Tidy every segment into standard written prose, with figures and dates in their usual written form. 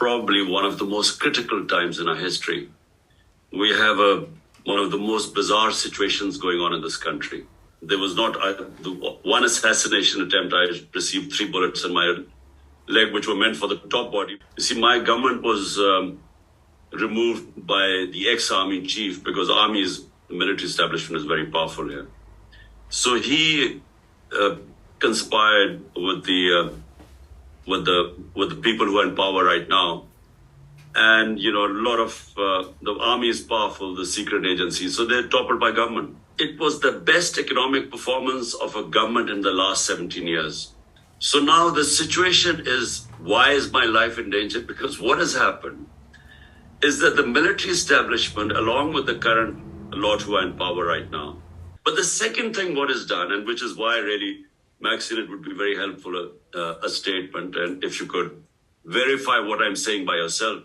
Probably one of the most critical times in our history. We have one of the most bizarre situations going on in this country. There was not the one assassination attempt. I received 3 bullets in my leg, which were meant for the top body. You see, my government was removed by the ex-army chief because the military establishment is very powerful here. So he conspired with the people who are in power right now, and a lot of the army is powerful, the secret agencies, so they're toppled by government. It was the best economic performance of a government in the last 17 years. So now the situation is, why is my life in danger? Because what has happened is that the military establishment, along with the current lot who are in power right now, but the second thing what is done, and which is why really, Maxine, it would be very helpful, a statement, and if you could verify what I'm saying by yourself.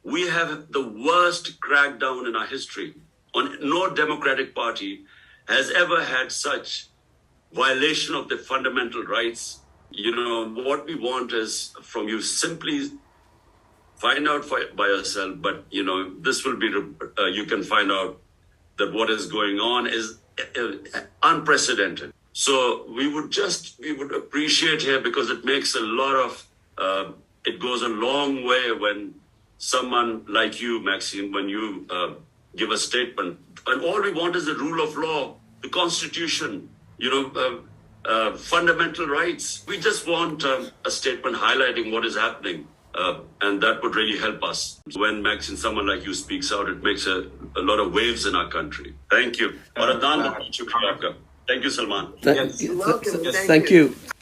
We have the worst crackdown in our history. No democratic party has ever had such violation of the fundamental rights. What we want is from you simply find out by yourself, but this will be, you can find out that what is going on is unprecedented. So we would appreciate here, because it makes a lot of, it goes a long way when someone like you, Maxine, when you give a statement. And all we want is the rule of law, the constitution, fundamental rights. We just want a statement highlighting what is happening. And that would really help us. When Maxine, someone like you speaks out, it makes a lot of waves in our country. Thank you. Thank you, Salman. Thank you.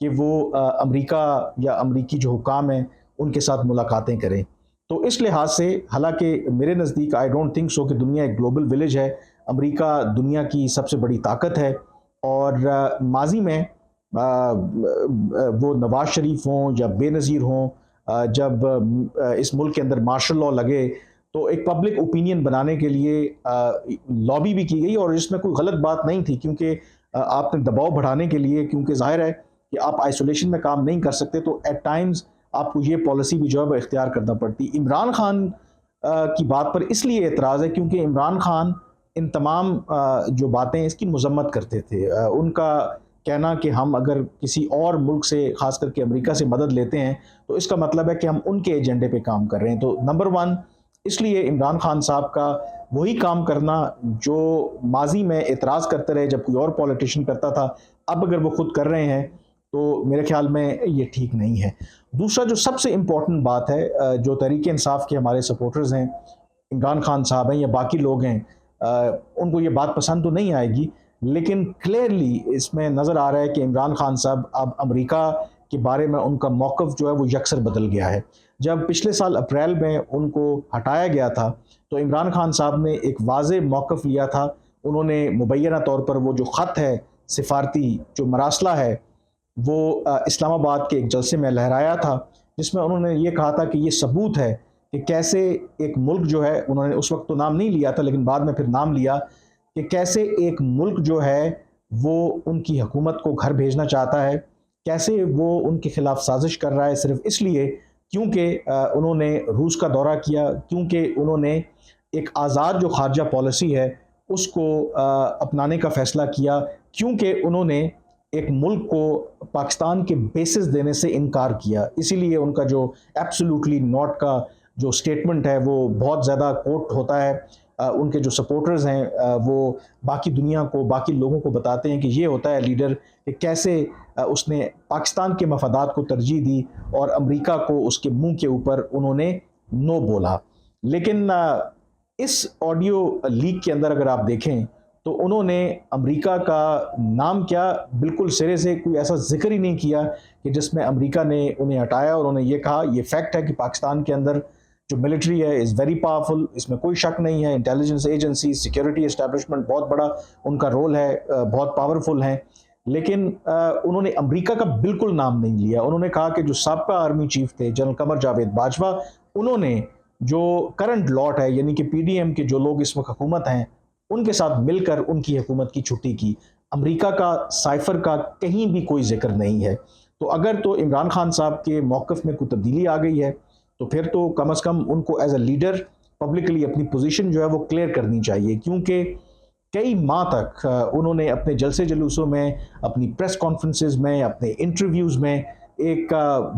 کہ وہ امریکہ یا امریکی جو حکام ہیں ان کے ساتھ ملاقاتیں کریں. تو اس لحاظ سے حالانکہ میرے نزدیک آئی ڈونٹ تھنک سو کہ دنیا ایک گلوبل ولیج ہے. امریکہ دنیا کی سب سے بڑی طاقت ہے، اور ماضی میں وہ نواز شریف ہوں یا بے نظیر ہوں، جب اس ملک کے اندر مارشل لاء لگے تو ایک پبلک اوپینین بنانے کے لیے لابی بھی کی گئی، اور اس میں کوئی غلط بات نہیں تھی، کیونکہ آپ نے دباؤ بڑھانے کے لیے، کیونکہ ظاہر ہے کہ آپ آئسولیشن میں کام نہیں کر سکتے، تو ایٹ ٹائمز آپ کو یہ پالیسی بھی جو ہے وہ اختیار کرنا پڑتی. عمران خان کی بات پر اس لیے اعتراض ہے کیونکہ عمران خان ان تمام جو باتیں اس کی مذمت کرتے تھے. ان کا کہنا کہ ہم اگر کسی اور ملک سے، خاص کر کے امریکہ سے مدد لیتے ہیں تو اس کا مطلب ہے کہ ہم ان کے ایجنڈے پہ کام کر رہے ہیں. تو نمبر ون اس لیے عمران خان صاحب کا وہی کام کرنا جو ماضی میں اعتراض کرتے رہے جب کوئی اور پولیٹیشین کرتا تھا، اب اگر وہ خود کر رہے ہیں تو میرے خیال میں یہ ٹھیک نہیں ہے. دوسرا جو سب سے امپورٹنٹ بات ہے، جو تحریک انصاف کے ہمارے سپورٹرز ہیں، عمران خان صاحب ہیں یا باقی لوگ ہیں، ان کو یہ بات پسند تو نہیں آئے گی، لیکن کلیئرلی اس میں نظر آ رہا ہے کہ عمران خان صاحب اب امریکہ کے بارے میں ان کا موقف جو ہے وہ یکسر بدل گیا ہے. جب پچھلے سال اپریل میں ان کو ہٹایا گیا تھا تو عمران خان صاحب نے ایک واضح موقف لیا تھا. انہوں نے مبینہ طور پر وہ جو خط ہے سفارتی، جو مراسلہ ہے، وہ اسلام آباد کے ایک جلسے میں لہرایا تھا، جس میں انہوں نے یہ کہا تھا کہ یہ ثبوت ہے کہ کیسے ایک ملک جو ہے، انہوں نے اس وقت تو نام نہیں لیا تھا لیکن بعد میں پھر نام لیا، کہ کیسے ایک ملک جو ہے وہ ان کی حکومت کو گھر بھیجنا چاہتا ہے، کیسے وہ ان کے خلاف سازش کر رہا ہے صرف اس لیے کیونکہ انہوں نے روس کا دورہ کیا، کیونکہ انہوں نے ایک آزاد جو خارجہ پالیسی ہے اس کو اپنانے کا فیصلہ کیا، کیونکہ انہوں نے ایک ملک کو پاکستان کے بیسز دینے سے انکار کیا. اسی لیے ان کا جو ایبسولوٹلی ناٹ کا جو سٹیٹمنٹ ہے وہ بہت زیادہ کوٹ ہوتا ہے. ان کے جو سپورٹرز ہیں وہ باقی دنیا کو، باقی لوگوں کو بتاتے ہیں کہ یہ ہوتا ہے لیڈر، کہ کیسے اس نے پاکستان کے مفادات کو ترجیح دی اور امریکہ کو اس کے منہ کے اوپر انہوں نے نو بولا. لیکن اس آڈیو لیک کے اندر اگر آپ دیکھیں تو انہوں نے امریکہ کا نام کیا، بالکل سرے سے کوئی ایسا ذکر ہی نہیں کیا کہ جس میں امریکہ نے انہیں ہٹایا. اور انہوں نے یہ کہا، یہ فیکٹ ہے کہ پاکستان کے اندر جو ملٹری ہے از ویری پاورفل، اس میں کوئی شک نہیں ہے. انٹیلیجنس ایجنسی، سیکیورٹی اسٹیبلشمنٹ بہت بڑا ان کا رول ہے، بہت پاورفل ہیں. لیکن انہوں نے امریکہ کا بالکل نام نہیں لیا. انہوں نے کہا کہ جو سابقہ آرمی چیف تھے جنرل قمر جاوید باجوہ، انہوں نے جو کرنٹ لاٹ ہے یعنی کہ پی ڈی ایم کے جو لوگ اس وقت حکومت ہیں ان کے ساتھ مل کر ان کی حکومت کی چھٹی کی. امریکہ کا، سائفر کا کہیں بھی کوئی ذکر نہیں ہے. تو اگر تو عمران خان صاحب کے موقف میں کوئی تبدیلی آ گئی ہے تو پھر تو کم از کم ان کو ایز اے لیڈر پبلکلی اپنی پوزیشن جو ہے وہ کلیئر کرنی چاہیے، کیونکہ کئی ماہ تک انہوں نے اپنے جلسے جلوسوں میں، اپنی پریس کانفرنسز میں، اپنے انٹرویوز میں ایک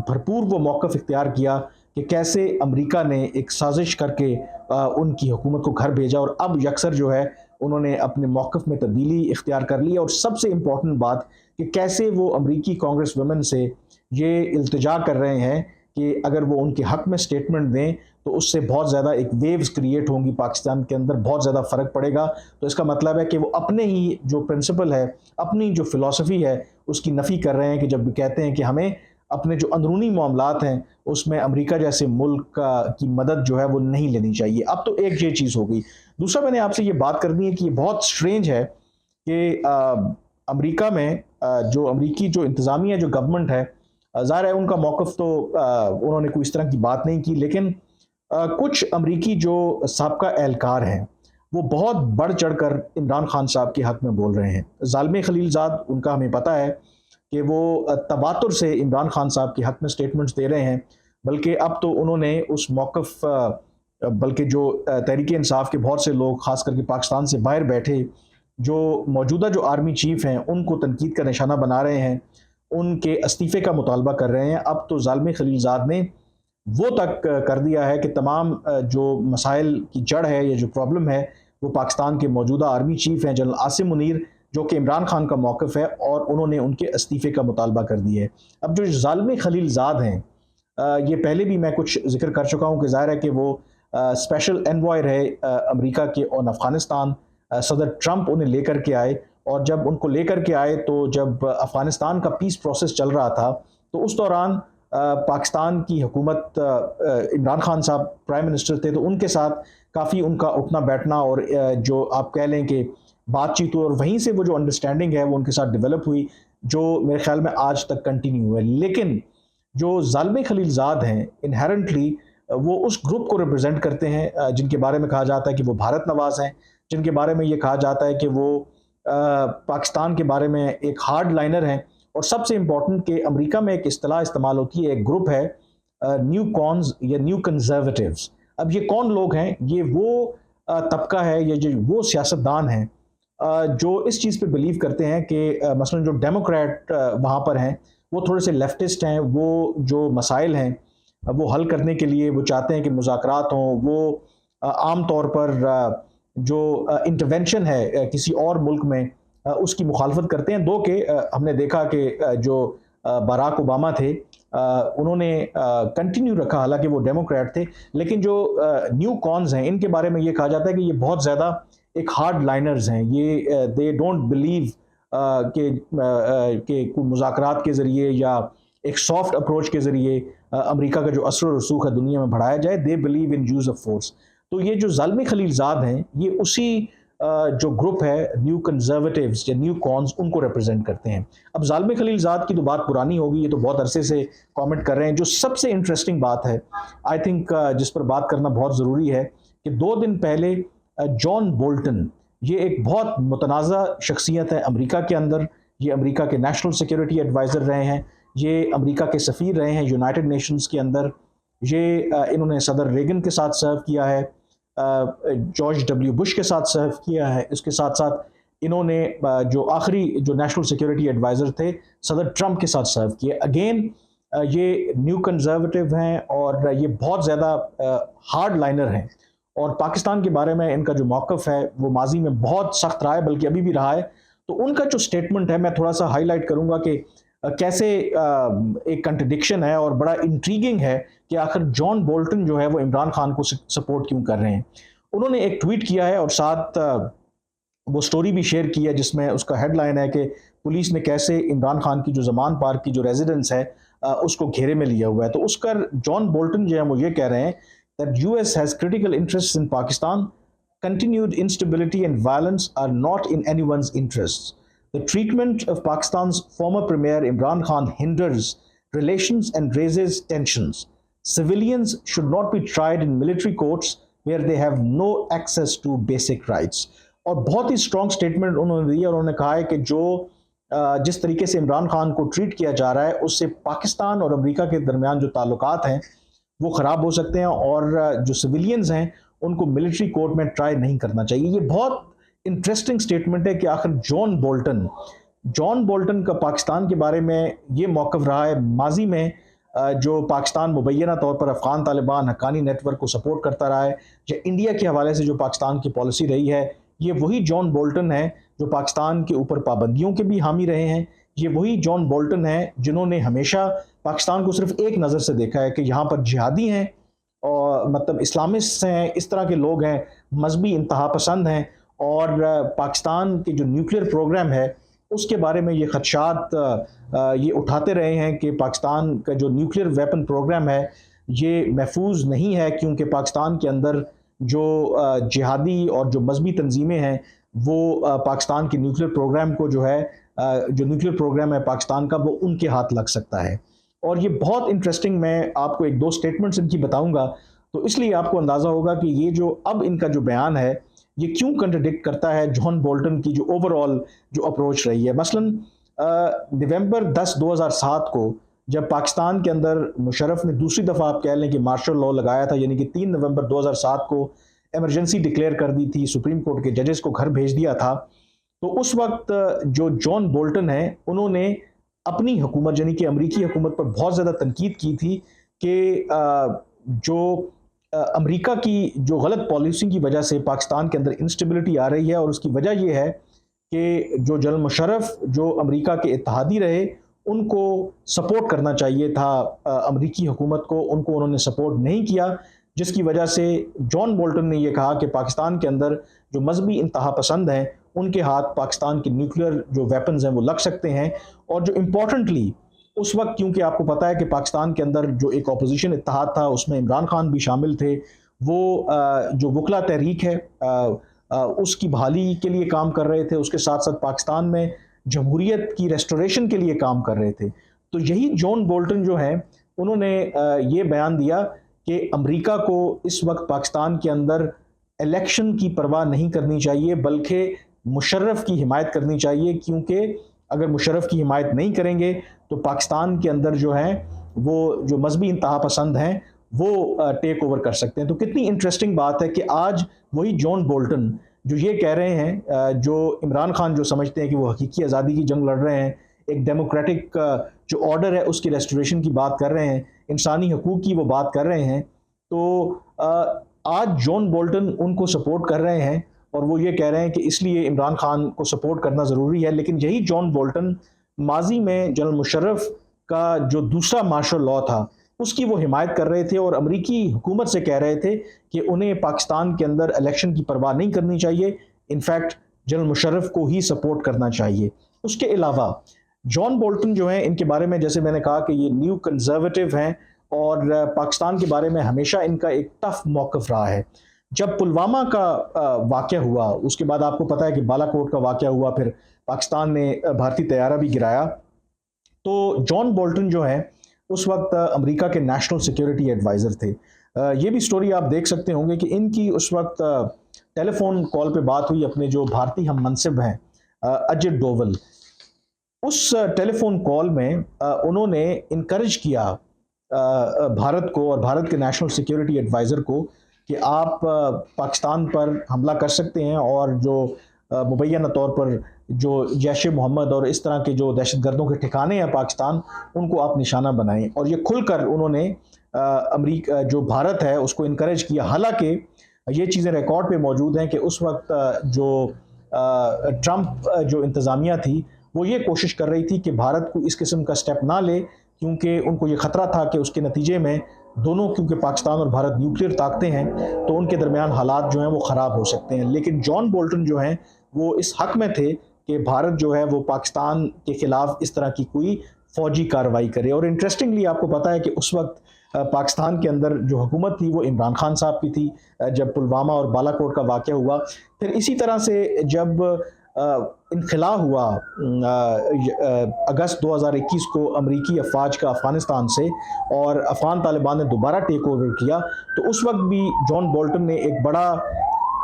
بھرپور وہ موقف اختیار کیا کہ کیسے امریکہ نے ایک سازش کر کے ان کی حکومت کو گھر بھیجا، اور اب یکسر جو ہے انہوں نے اپنے موقف میں تبدیلی اختیار کر لی. اور سب سے امپورٹنٹ بات کہ کیسے وہ امریکی کانگریس ویمن سے یہ التجا کر رہے ہیں کہ اگر وہ ان کے حق میں سٹیٹمنٹ دیں تو اس سے بہت زیادہ ایک ویوز کریٹ ہوں گی پاکستان کے اندر، بہت زیادہ فرق پڑے گا. تو اس کا مطلب ہے کہ وہ اپنے ہی جو پرنسپل ہے، اپنی جو فلسفی ہے اس کی نفی کر رہے ہیں، کہ جب کہتے ہیں کہ ہمیں اپنے جو اندرونی معاملات ہیں اس میں امریکہ جیسے ملک کی مدد جو ہے وہ نہیں لینی چاہیے. اب تو ایک یہ چیز ہو گئی. دوسرا میں نے آپ سے یہ بات کرنی ہے کہ یہ بہت سٹرینج ہے کہ امریکہ میں جو امریکی جو انتظامیہ جو گورنمنٹ ہے، ظاہر ہے ان کا موقف تو انہوں نے کوئی اس طرح کی بات نہیں کی، لیکن کچھ امریکی جو سابقہ اہلکار ہیں وہ بہت بڑھ چڑھ کر عمران خان صاحب کے حق میں بول رہے ہیں. زالمی خلیل زاد، ان کا ہمیں پتہ ہے کہ وہ تواتر سے عمران خان صاحب کے حق میں سٹیٹمنٹس دے رہے ہیں، بلکہ اب تو انہوں نے اس موقف، بلکہ جو تحریک انصاف کے بہت سے لوگ خاص کر کے پاکستان سے باہر بیٹھے جو موجودہ جو آرمی چیف ہیں ان کو تنقید کا نشانہ بنا رہے ہیں، ان کے استعفے کا مطالبہ کر رہے ہیں. اب تو زالمی خلیل زاد نے وہ تک کر دیا ہے کہ تمام جو مسائل کی جڑ ہے یا جو پرابلم ہے وہ پاکستان کے موجودہ آرمی چیف ہیں جنرل عاصم منیر، جو کہ عمران خان کا موقف ہے، اور انہوں نے ان کے استعفے کا مطالبہ کر دیا ہے. اب جو زالمی خلیل زاد ہیں، یہ پہلے بھی میں کچھ ذکر کر چکا ہوں کہ ظاہر ہے کہ وہ اسپیشل انوائے رہے امریکہ کے اور افغانستان. صدر ٹرمپ انہیں لے کر کے آئے اور جب ان کو لے کر کے آئے تو جب افغانستان کا پیس پروسیس چل رہا تھا تو اس دوران پاکستان کی حکومت، عمران خان صاحب پرائم منسٹر تھے تو ان کے ساتھ کافی ان کا اٹھنا بیٹھنا اور جو آپ کہہ لیں کہ بات چیت ہوئی، اور وہیں سے وہ جو انڈرسٹینڈنگ ہے وہ ان کے ساتھ ڈیولپ ہوئی، جو میرے خیال میں آج تک کنٹینیو ہے. لیکن جو ظالم خلیل زاد ہیں انہیرنٹلی وہ اس گروپ کو ریپرزینٹ کرتے ہیں جن کے بارے میں کہا جاتا ہے کہ وہ بھارت نواز ہیں، جن کے بارے میں یہ کہا جاتا ہے کہ وہ پاکستان کے بارے میں ایک ہارڈ لائنر ہیں. اور سب سے امپورٹنٹ کہ امریکہ میں ایک اصطلاح استعمال ہوتی ہے، ایک گروپ ہے نیو کونز یا نیو کنزرویٹیوز. اب یہ کون لوگ ہیں؟ یہ وہ طبقہ ہے، یہ جو وہ سیاستدان ہیں جو اس چیز پہ بلیو کرتے ہیں کہ مثلا جو ڈیموکریٹ وہاں پر ہیں وہ تھوڑے سے لیفٹسٹ ہیں، وہ جو مسائل ہیں وہ حل کرنے کے لیے وہ چاہتے ہیں کہ مذاکرات ہوں. وہ عام طور پر جو انٹرونشن ہے کسی اور ملک میں اس کی مخالفت کرتے ہیں. دو کہ ہم نے دیکھا کہ جو باراک اوباما تھے انہوں نے کنٹینیو رکھا، حالانکہ وہ ڈیموکریٹ تھے، لیکن جو نیو کونز ہیں ان کے بارے میں یہ کہا جاتا ہے کہ یہ بہت زیادہ ایک ہارڈ لائنرز ہیں. یہ دے ڈونٹ بلیو کہ مذاکرات کے ذریعے یا ایک سافٹ اپروچ کے ذریعے امریکہ کا جو اثر و رسوخ ہے دنیا میں بڑھایا جائے. They believe in use of force. تو یہ جو ظالم خلیل زاد ہیں یہ اسی جو گروپ ہے نیو کنزرویٹیوز یا نیو کونز ان کو ریپرزینٹ کرتے ہیں. اب ظالم خلیل زاد کی تو بات پرانی ہوگی، یہ تو بہت عرصے سے کامنٹ کر رہے ہیں. جو سب سے انٹرسٹنگ بات ہے آئی تھنک جس پر بات کرنا بہت ضروری ہے کہ 2 دن پہلے جان بولٹن، یہ ایک بہت متنازع شخصیت ہے امریکہ کے اندر. یہ امریکہ کے نیشنل سیکیورٹی ایڈوائزر رہے ہیں، یہ امریکہ کے سفیر رہے ہیں یونائٹڈ نیشنز کے اندر. یہ انہوں نے صدر ریگن کے ساتھ سرو کیا ہے، جارج ڈبلیو بش کے ساتھ سرو کیا ہے. اس کے ساتھ ساتھ انہوں نے جو آخری جو نیشنل سیکیورٹی ایڈوائزر تھے صدر ٹرمپ کے ساتھ سرو کیا. اگین یہ نیو کنزرویٹو ہیں اور یہ بہت زیادہ ہارڈ لائنر ہیں، اور پاکستان کے بارے میں ان کا جو موقف ہے وہ ماضی میں بہت سخت رہا ہے، بلکہ ابھی بھی رہا ہے. تو ان کا جو سٹیٹمنٹ ہے میں تھوڑا سا ہائی لائٹ کروں گا کہ کیسے ایک کنٹرڈکشن ہے اور بڑا انٹریگنگ ہے کہ آخر جان بولٹن جو ہے وہ عمران خان کو سپورٹ کیوں کر رہے ہیں. انہوں نے ایک ٹویٹ کیا ہے اور ساتھ وہ سٹوری بھی شیئر کی ہے جس میں اس کا ہیڈ لائن ہے کہ پولیس نے کیسے عمران خان کی جو زمان پارک کی جو ریزیڈنس ہے اس کو گھیرے میں لیا ہوا ہے. تو اس کا جان بولٹن جو ہے وہ یہ کہہ رہے ہیں that US has critical interests in Pakistan. Continued instability and violence are not in anyone's interests. The treatment of Pakistan's former Premier Imran Khan hinders relations and raises tensions. Civilians should not be tried in military courts where they have no access to basic rights. اور بہت ہی strong statement انہوں نے دی اور انہوں نے کہا ہے کہ جو جس طریقے سے عمران خان کو ٹریٹ کیا جا رہا ہے اس سے پاکستان اور امریکہ کے درمیان جو تعلقات ہیں وہ خراب ہو سکتے ہیں، اور جو سویلینز ہیں ان کو ملٹری کورٹ میں ٹرائی نہیں کرنا چاہیے. یہ بہت انٹرسٹنگ سٹیٹمنٹ ہے کہ آخر جان بولٹن کا پاکستان کے بارے میں یہ موقف رہا ہے. ماضی میں جو پاکستان مبینہ طور پر افغان طالبان حقانی نیٹ ورک کو سپورٹ کرتا رہا ہے یا انڈیا کے حوالے سے جو پاکستان کی پالیسی رہی ہے، یہ وہی جان بولٹن ہے جو پاکستان کے اوپر پابندیوں کے بھی حامی رہے ہیں. یہ وہی جان بولٹن ہیں جنہوں نے ہمیشہ پاکستان کو صرف ایک نظر سے دیکھا ہے کہ یہاں پر جہادی ہیں اور مطلب اسلامسٹ ہیں، اس طرح کے لوگ ہیں، مذہبی انتہا پسند ہیں، اور پاکستان کے جو نیوکلیر پروگرام ہے اس کے بارے میں یہ خدشات یہ اٹھاتے رہے ہیں کہ پاکستان کا جو نیوکلیر ویپن پروگرام ہے یہ محفوظ نہیں ہے، کیونکہ پاکستان کے اندر جو جہادی اور جو مذہبی تنظیمیں ہیں وہ پاکستان کے نیوکلیر پروگرام کو جو نیوکلیر پروگرام ہے پاکستان کا وہ ان کے ہاتھ لگ سکتا ہے. اور یہ بہت انٹرسٹنگ، میں آپ کو 1-2 سٹیٹمنٹس ان کی بتاؤں گا تو اس لیے آپ کو اندازہ ہوگا کہ یہ جو اب ان کا جو بیان ہے یہ کیوں کنٹرڈکٹ کرتا ہے جان بولٹن کی جو اوور آل جو اپروچ رہی ہے. مثلاً نومبر 10 2007 کو جب پاکستان کے اندر مشرف نے دوسری دفعہ آپ کہہ لیں کہ مارشل لاء لگایا تھا، یعنی کہ 3 نومبر 2007 کو ایمرجنسی ڈکلیئر کر دی تھی، سپریم کورٹ کے ججز کو گھر بھیج دیا تھا، تو اس وقت جو جان بولٹن ہیں انہوں نے اپنی حکومت یعنی کہ امریکی حکومت پر بہت زیادہ تنقید کی تھی کہ جو امریکہ کی جو غلط پالیسی کی وجہ سے پاکستان کے اندر انسٹیبلٹی آ رہی ہے، اور اس کی وجہ یہ ہے کہ جو جنرل مشرف جو امریکہ کے اتحادی رہے ان کو سپورٹ کرنا چاہیے تھا امریکی حکومت کو، ان کو انہوں نے سپورٹ نہیں کیا، جس کی وجہ سے جان بولٹن نے یہ کہا کہ پاکستان کے اندر جو مذہبی انتہا پسند ہیں ان کے ہاتھ پاکستان کے نیوکلیئر جو ویپنز ہیں وہ لگ سکتے ہیں. اور جو امپورٹنٹلی اس وقت، کیونکہ آپ کو پتہ ہے کہ پاکستان کے اندر جو ایک اپوزیشن اتحاد تھا اس میں عمران خان بھی شامل تھے، وہ جو وکلا تحریک ہے اس کی بحالی کے لیے کام کر رہے تھے، اس کے ساتھ ساتھ پاکستان میں جمہوریت کی ریسٹوریشن کے لیے کام کر رہے تھے. تو یہی جان بولٹن جو ہیں انہوں نے یہ بیان دیا کہ امریکہ کو اس وقت پاکستان کے اندر الیکشن کی پرواہ نہیں کرنی چاہیے، بلکہ مشرف کی حمایت کرنی چاہیے، کیونکہ اگر مشرف کی حمایت نہیں کریں گے تو پاکستان کے اندر جو ہیں وہ جو مذہبی انتہا پسند ہیں وہ ٹیک اوور کر سکتے ہیں. تو کتنی انٹرسٹنگ بات ہے کہ آج وہی جان بولٹن جو یہ کہہ رہے ہیں، جو عمران خان جو سمجھتے ہیں کہ وہ حقیقی آزادی کی جنگ لڑ رہے ہیں، ایک ڈیموکریٹک جو آرڈر ہے اس کی ریسٹوریشن کی بات کر رہے ہیں، انسانی حقوق کی وہ بات کر رہے ہیں، تو آج جان بولٹن ان کو سپورٹ کر رہے ہیں اور وہ یہ کہہ رہے ہیں کہ اس لیے عمران خان کو سپورٹ کرنا ضروری ہے. لیکن یہی جان بولٹن ماضی میں جنرل مشرف کا جو دوسرا مارشل لاء تھا اس کی وہ حمایت کر رہے تھے اور امریکی حکومت سے کہہ رہے تھے کہ انہیں پاکستان کے اندر الیکشن کی پرواہ نہیں کرنی چاہیے، انفیکٹ جنرل مشرف کو ہی سپورٹ کرنا چاہیے. اس کے علاوہ جان بولٹن جو ہیں ان کے بارے میں جیسے میں نے کہا کہ یہ نیو کنزرویٹو ہیں اور پاکستان کے بارے میں ہمیشہ ان کا ایک ٹف موقف رہا ہے. جب پلوامہ کا واقعہ ہوا اس کے بعد آپ کو پتہ ہے کہ بالا کوٹ کا واقعہ ہوا، پھر پاکستان نے بھارتی طیارہ بھی گرایا، تو جان بولٹن جو ہیں اس وقت امریکہ کے نیشنل سیکیورٹی ایڈوائزر تھے. یہ بھی سٹوری آپ دیکھ سکتے ہوں گے کہ ان کی اس وقت ٹیلی فون کال پہ بات ہوئی اپنے جو بھارتی ہم منصب ہیں اجت ڈوول. اس ٹیلی فون کال میں انہوں نے انکریج کیا بھارت کو اور بھارت کے نیشنل سیکیورٹی ایڈوائزر کو کہ آپ پاکستان پر حملہ کر سکتے ہیں اور جو مبینہ طور پر جو جیش محمد اور اس طرح کے جو دہشت گردوں کے ٹھکانے ہیں پاکستان، ان کو آپ نشانہ بنائیں. اور یہ کھل کر انہوں نے امریکہ جو بھارت ہے اس کو انکریج کیا. حالانکہ یہ چیزیں ریکارڈ پہ موجود ہیں کہ اس وقت جو ٹرمپ جو انتظامیہ تھی وہ یہ کوشش کر رہی تھی کہ بھارت کو اس قسم کا سٹیپ نہ لے، کیونکہ ان کو یہ خطرہ تھا کہ اس کے نتیجے میں دونوں، کیونکہ پاکستان اور بھارت نیوکلیئر طاقتیں ہیں، تو ان کے درمیان حالات جو ہیں وہ خراب ہو سکتے ہیں. لیکن جان بولٹن جو ہیں وہ اس حق میں تھے کہ بھارت جو ہے وہ پاکستان کے خلاف اس طرح کی کوئی فوجی کارروائی کرے. اور انٹرسٹنگلی آپ کو پتہ ہے کہ اس وقت پاکستان کے اندر جو حکومت تھی وہ عمران خان صاحب کی تھی جب پلوامہ اور بالا کوٹ کا واقعہ ہوا. پھر اسی طرح سے جب انخلا ہوا اگست 2021 کو امریکی افواج کا افغانستان سے اور افغان طالبان نے دوبارہ ٹیک اوور کیا، تو اس وقت بھی جان بولٹن نے ایک بڑا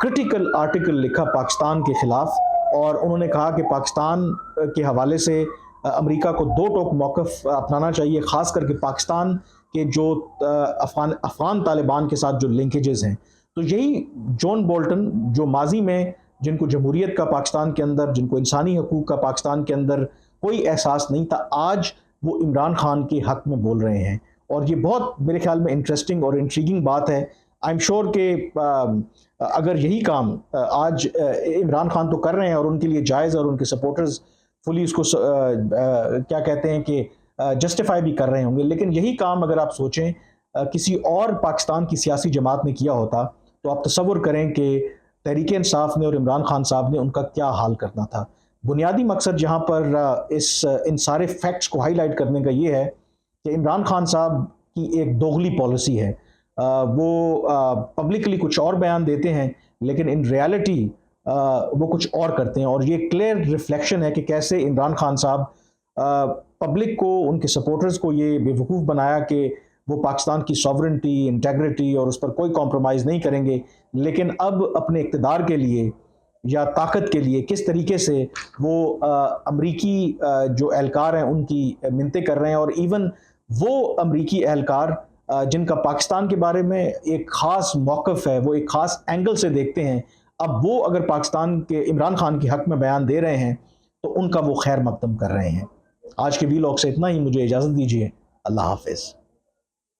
کرٹیکل آرٹیکل لکھا پاکستان کے خلاف، اور انہوں نے کہا کہ پاکستان کے حوالے سے امریکہ کو دو ٹوک موقف اپنانا چاہیے، خاص کر کے پاکستان کے جو افغان طالبان کے ساتھ جو لنکیجز ہیں. تو یہی جان بولٹن جو ماضی میں جن کو جمہوریت کا پاکستان کے اندر، جن کو انسانی حقوق کا پاکستان کے اندر کوئی احساس نہیں تھا، آج وہ عمران خان کے حق میں بول رہے ہیں. اور یہ بہت میرے خیال میں انٹرسٹنگ اور انٹریگنگ بات ہے. آئی ایم شیور کہ اگر یہی کام آج عمران خان تو کر رہے ہیں اور ان کے لیے جائز، اور ان کے سپورٹرز فلی اس کو کیا کہتے ہیں کہ جسٹیفائی بھی کر رہے ہوں گے، لیکن یہی کام اگر آپ سوچیں کسی اور پاکستان کی سیاسی جماعت نے کیا ہوتا تو آپ تصور کریں کہ تحریک انصاف نے اور عمران خان صاحب نے ان کا کیا حال کرنا تھا. بنیادی مقصد جہاں پر ان سارے فیکٹس کو ہائی لائٹ کرنے کا یہ ہے کہ عمران خان صاحب کی ایک دوغلی پالیسی ہے. وہ پبلکلی کچھ اور بیان دیتے ہیں لیکن ان ریالٹی وہ کچھ اور کرتے ہیں، اور یہ کلیئر ریفلیکشن ہے کہ کیسے عمران خان صاحب پبلک کو، ان کے سپورٹرز کو یہ بے وقوف بنایا کہ وہ پاکستان کی ساورنٹی، انٹیگریٹی اور اس پر کوئی کمپرومائز نہیں کریں گے، لیکن اب اپنے اقتدار کے لیے یا طاقت کے لیے کس طریقے سے وہ امریکی جو اہلکار ہیں ان کی منتیں کر رہے ہیں. اور ایون وہ امریکی اہلکار جن کا پاکستان کے بارے میں ایک خاص موقف ہے، وہ ایک خاص اینگل سے دیکھتے ہیں، اب وہ اگر پاکستان کے عمران خان کے حق میں بیان دے رہے ہیں تو ان کا وہ خیر مقدم کر رہے ہیں. آج کے وی لاگ سے اتنا ہی، مجھے اجازت دیجیے. اللہ حافظ.